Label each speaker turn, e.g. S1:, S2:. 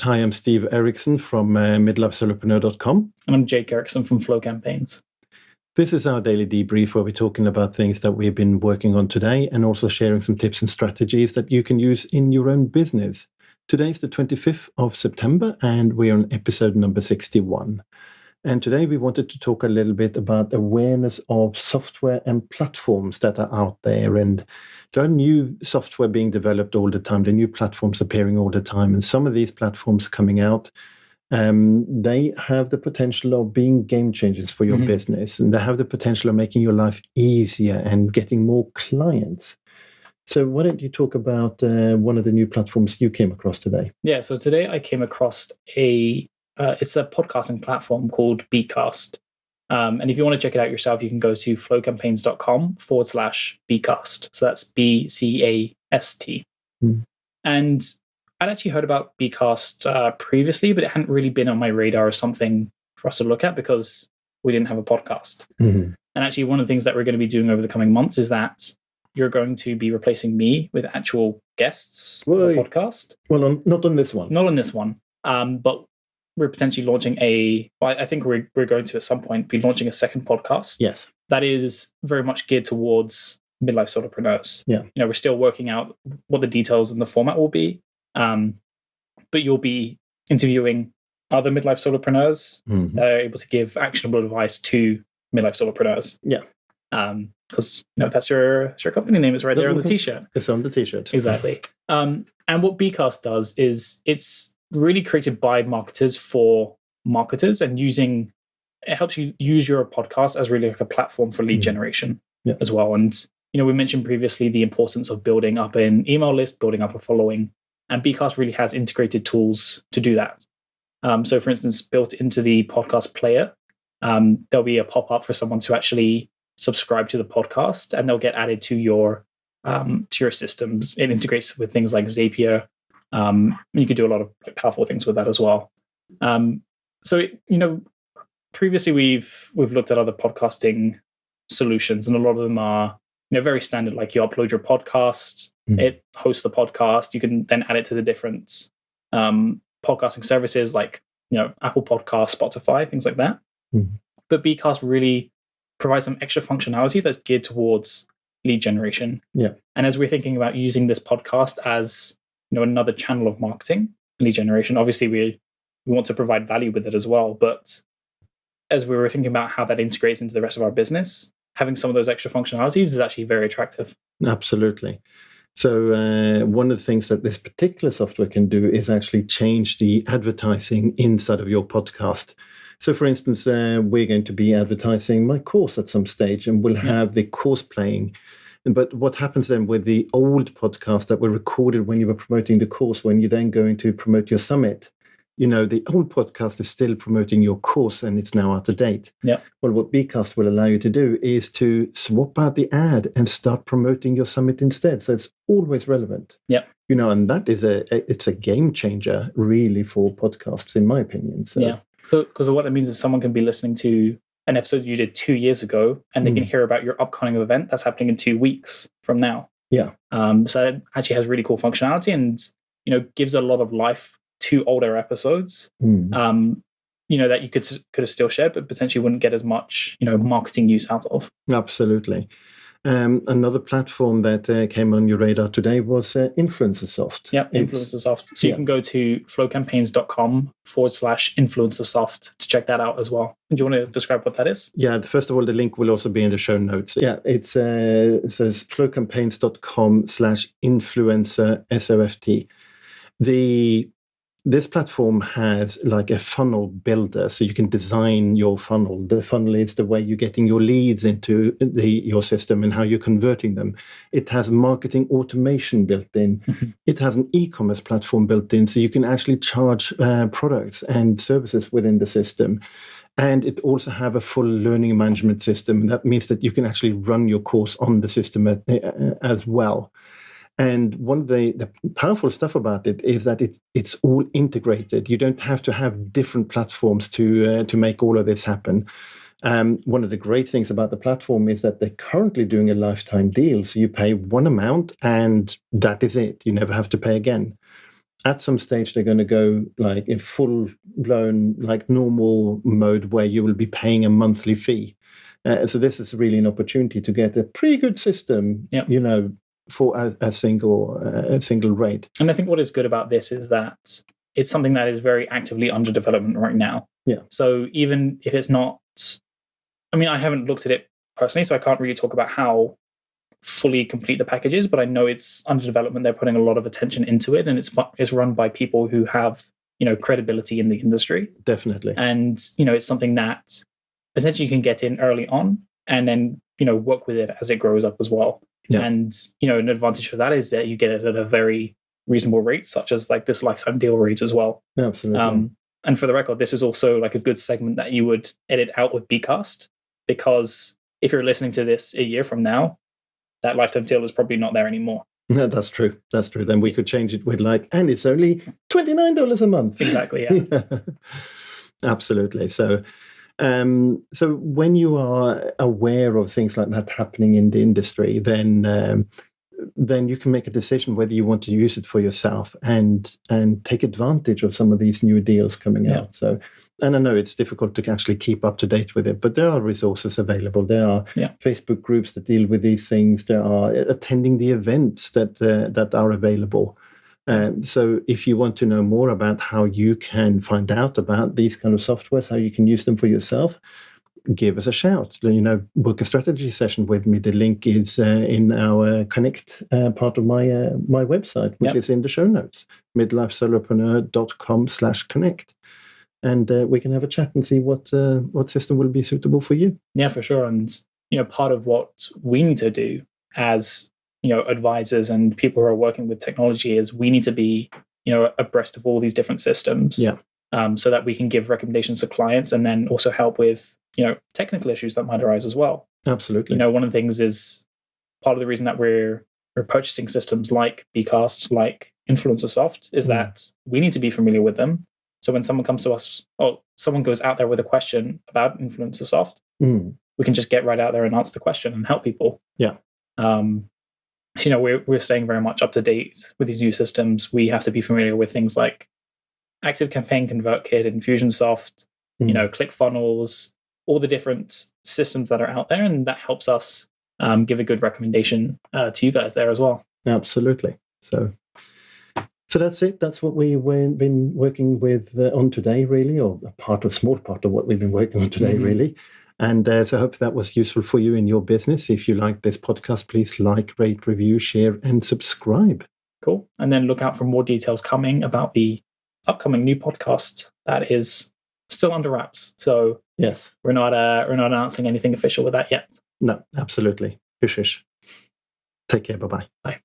S1: Hi, I'm Steve Eriksson from MidlifeSolopreneur.com.
S2: And I'm Jake Eriksson from Flow Campaigns.
S1: This is our daily debrief where we're talking about things that we've been working on today and also sharing some tips and strategies that you can use in your own business. Today's the 25th of September and we're on episode number 61. And today we wanted to talk a little bit about awareness of software and platforms that are out there. And there are new software being developed all the time. There are new platforms appearing all the time. And some of these platforms coming out, they have the potential of being game changers for your business. And they have the potential of making your life easier and getting more clients. So why don't you talk about one of the new platforms you came across today?
S2: Yeah, so today I came across it's a podcasting platform called Becast. And if you want to check it out yourself, you can go to flowcampaigns.com/Becast. So that's BCAST. And I'd actually heard about Becast previously, but it hadn't really been on my radar as something for us to look at because we didn't have a podcast. And actually, one of the things that we're going to be doing over the coming months is that you're going to be replacing me with actual guests on the podcast.
S1: Well, not on this one.
S2: Not on this one. But we're potentially launching I think we're going to at some point be launching a second podcast.
S1: Yes.
S2: That is very much geared towards midlife solopreneurs.
S1: Yeah.
S2: We're still working out what the details and the format will be. But you'll be interviewing other midlife solopreneurs that are able to give actionable advice to midlife solopreneurs.
S1: Yeah.
S2: Because that's your company name is right there on the t-shirt.
S1: It's on the t-shirt.
S2: Exactly. And what Becast does is it's really created by marketers for marketers, and it helps you use your podcast as really like a platform for lead generation as well. And we mentioned previously the importance of building up an email list, building up a following, and Becast really has integrated tools to do that. So for instance, built into the podcast player, there'll be a pop-up for someone to actually subscribe to the podcast, and they'll get added to your systems. It integrates with things like Zapier. You could do a lot of powerful things with that as well. Previously we've looked at other podcasting solutions, and a lot of them are very standard. Like you upload your podcast, it hosts the podcast. You can then add it to the different podcasting services like Apple Podcasts, Spotify, things like that. But Becast really provides some extra functionality that's geared towards lead generation.
S1: Yeah.
S2: And as we're thinking about using this podcast as another channel of marketing, lead generation, obviously we want to provide value with it as well. But as we were thinking about how that integrates into the rest of our business, having some of those extra functionalities is actually very attractive.
S1: Absolutely. So one of the things that this particular software can do is actually change the advertising inside of your podcast. So for instance, we're going to be advertising my course at some stage, and we'll have the course playing. But what happens then with the old podcast that were recorded when you were promoting the course, when you're then going to promote your summit, the old podcast is still promoting your course and it's now out of date.
S2: Yeah.
S1: Well, what Becast will allow you to do is to swap out the ad and start promoting your summit instead. So it's always relevant.
S2: Yeah.
S1: And that is it's a game changer really for podcasts, in my opinion. So.
S2: Yeah. Because what that means is someone can be listening to an episode you did 2 years ago, and they can hear about your upcoming event that's happening in 2 weeks from now.
S1: Yeah.
S2: So it actually has really cool functionality, and gives a lot of life to older episodes. That you could have still shared, but potentially wouldn't get as much marketing use out of.
S1: Absolutely. Another platform that came on your radar today was Influencersoft.
S2: Yeah, Influencersoft. So you can go to flowcampaigns.com/Influencersoft to check that out as well. And do you want to describe what that is?
S1: Yeah, first of all, the link will also be in the show notes. Yeah, it says flowcampaigns.com/Influencersoft. This platform has like a funnel builder, so you can design your funnel. The funnel is the way you're getting your leads into your system and how you're converting them. It has marketing automation built in. It has an e-commerce platform built in, so you can actually charge products and services within the system. And it also have a full learning management system. That means that you can actually run your course on the system as well. And one of the powerful stuff about it is that it's all integrated. You don't have to have different platforms to make all of this happen. One of the great things about the platform is that they're currently doing a lifetime deal. So you pay one amount and that is it. You never have to pay again. at some stage they're going to go like in full blown like normal mode where you will be paying a monthly fee. So this is really an opportunity to get a pretty good system, you know, for a single rate.
S2: And I think what is good about this is that it's something that is very actively under development right now.
S1: Yeah.
S2: So even if it's not, I mean, I haven't looked at it personally, so I can't really talk about how fully complete the package is, but I know it's under development. They're putting a lot of attention into it, and it's run by people who have, you know, credibility in the industry.
S1: Definitely.
S2: And, you know, it's something that potentially you can get in early on and then, you know, work with it as it grows up as well. Yeah. And, you know, an advantage for that is that you get it at a very reasonable rate, such as like this lifetime deal rate as well.
S1: Absolutely.
S2: And for the record, this is also like a good segment that you would edit out with Becast, because if you're listening to this a year from now, that lifetime deal is probably not there anymore.
S1: No, that's true. That's true. Then we could change it with like, and it's only $29 a month.
S2: Exactly. Yeah.
S1: Absolutely. So when you are aware of things like that happening in the industry, then you can make a decision whether you want to use it for yourself and take advantage of some of these new deals coming out. So, and I know it's difficult to actually keep up to date with it, but there are resources available. There are Facebook groups that deal with these things. There are attending the events that are available. So if you want to know more about how you can find out about these kind of softwares, how you can use them for yourself, give us a shout. You know, book a strategy session with me. The link is in our Connect part of my website, which is in the show notes, midlifesolopreneur.com/connect. And we can have a chat and see what system will be suitable for you.
S2: Yeah, for sure. And, you know, part of what we need to do as, you know, advisors and people who are working with technology is we need to be, you know, abreast of all these different systems.
S1: Yeah.
S2: So that we can give recommendations to clients and then also help with, you know, technical issues that might arise as well.
S1: Absolutely.
S2: You know, one of the things is part of the reason that we're purchasing systems like Becast, like Influencersoft, is that we need to be familiar with them. So when someone comes to us, or someone goes out there with a question about Influencersoft, we can just get right out there and answer the question and help people.
S1: Yeah.
S2: You know, we're staying very much up to date with these new systems. We have to be familiar with things like Active Campaign ConvertKit, Infusionsoft, you know, ClickFunnels, all the different systems that are out there, and that helps us give a good recommendation to you guys there as well.
S1: Absolutely. So that's it. That's what we've been working with on today, really, or a small part of what we've been working on today, really. And so I hope that was useful for you in your business. If you like this podcast, please like, rate, review, share, and subscribe.
S2: Cool. And then look out for more details coming about the upcoming new podcast that is still under wraps. So
S1: yes,
S2: we're not announcing anything official with that yet.
S1: No, absolutely. Hush, hush. Take care. Bye-bye.
S2: Bye.